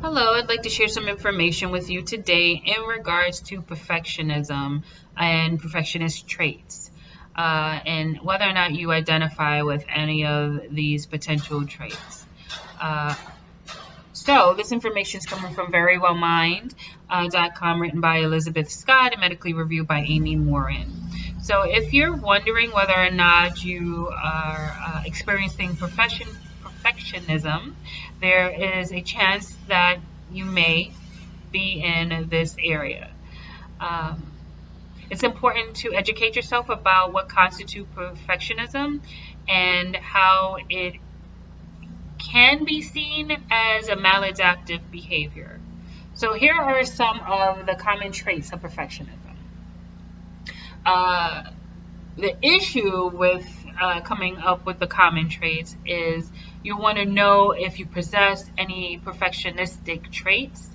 Hello, I'd like to share some information with you today in regards to perfectionism and perfectionist traits, and whether or not you identify with any of these potential traits. Uh, so, this information is coming from verywellmind.com, written by Elizabeth Scott and medically reviewed by Amy Morin. So, if you're wondering whether or not you are experiencing perfectionism, there is a chance that you may be in this area. Um, it's important to educate yourself about what constitutes perfectionism and how it can be seen as a maladaptive behavior. So, here are some of the common traits of perfectionism. Uh, the issue with coming up with the common traits is you want to know if you possess any perfectionistic traits,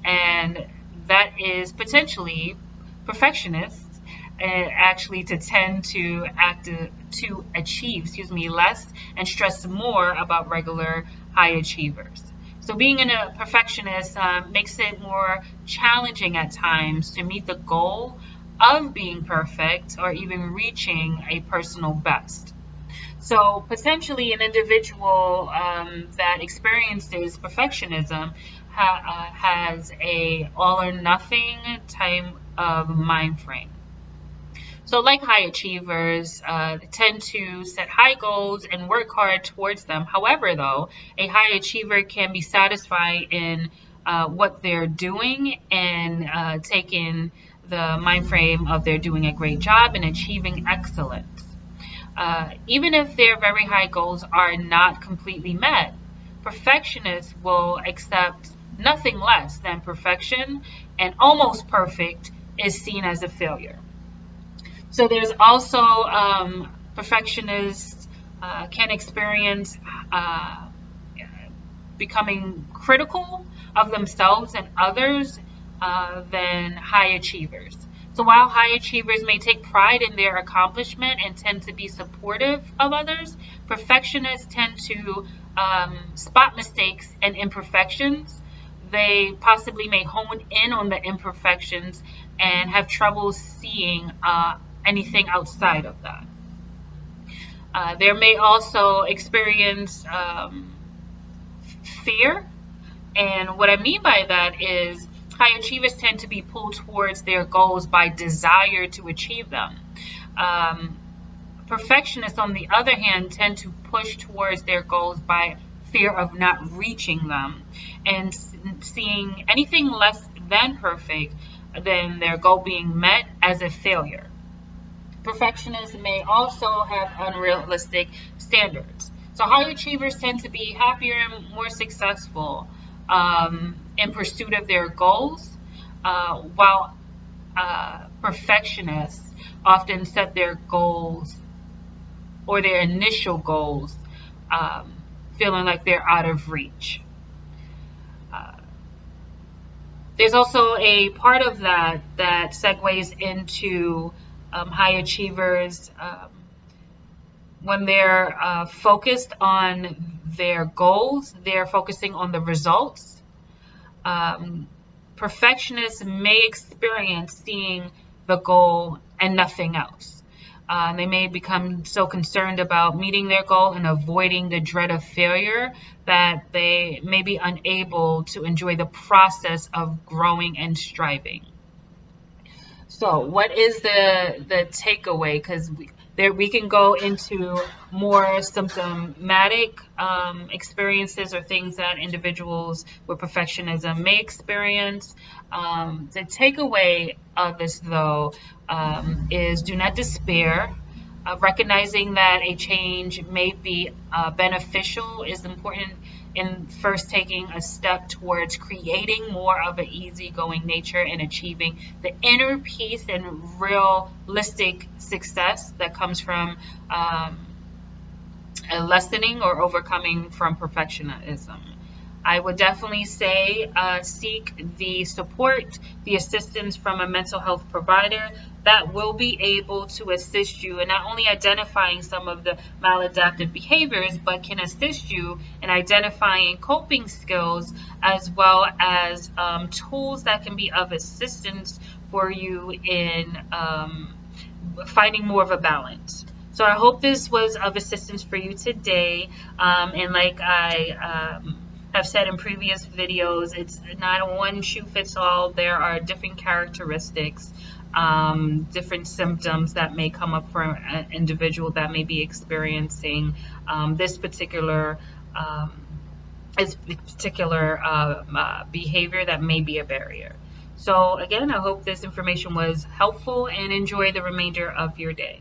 and that is potentially perfectionists actually to tend to achieve less and stress more about regular high achievers. So being a perfectionist makes it more challenging at times to meet the goal of being perfect or even reaching a personal best. So potentially an individual that experiences perfectionism has a all or nothing type of mind frame. So like high achievers, tend to set high goals and work hard towards them. However, though, a high achiever can be satisfied in what they're doing and taking the mind frame of they're doing a great job and achieving excellence. Even if their very high goals are not completely met, perfectionists will accept nothing less than perfection, and almost perfect is seen as a failure. So there's also perfectionists can experience becoming critical of themselves and others than high achievers. So while high achievers may take pride in their accomplishment and tend to be supportive of others, perfectionists tend to spot mistakes and imperfections. They possibly may hone in on the imperfections and have trouble seeing anything outside of that. There may also experience fear, and what I mean by that is high achievers tend to be pulled towards their goals by desire to achieve them. Perfectionists, on the other hand, tend to push towards their goals by fear of not reaching them and seeing anything less than perfect than their goal being met as a failure. Perfectionists may also have unrealistic standards. So high achievers tend to be happier and more successful in pursuit of their goals, while perfectionists often set their goals or their initial goals feeling like they're out of reach. There's also a part of that segues into high achievers when they're focused on their goals, they're focusing on the results. Perfectionists may experience seeing the goal and nothing else. They may become so concerned about meeting their goal and avoiding the dread of failure that they may be unable to enjoy the process of growing and striving. So, what is the takeaway? Because we can go into more symptomatic experiences or things that individuals with perfectionism may experience. The takeaway of this, though, is do not despair. Recognizing that a change may be beneficial is important in first taking a step towards creating more of an easygoing nature and achieving the inner peace and realistic success that comes from lessening or overcoming from perfectionism. I would definitely say seek the support, the assistance from a mental health provider that will be able to assist you in not only identifying some of the maladaptive behaviors, but can assist you in identifying coping skills as well as tools that can be of assistance for you in finding more of a balance. So I hope this was of assistance for you today. And like I have said in previous videos, it's not a one shoe fits all. There are different characteristics, different symptoms that may come up for an individual that may be experiencing this particular behavior that may be a barrier. So again, I hope this information was helpful, and enjoy the remainder of your day.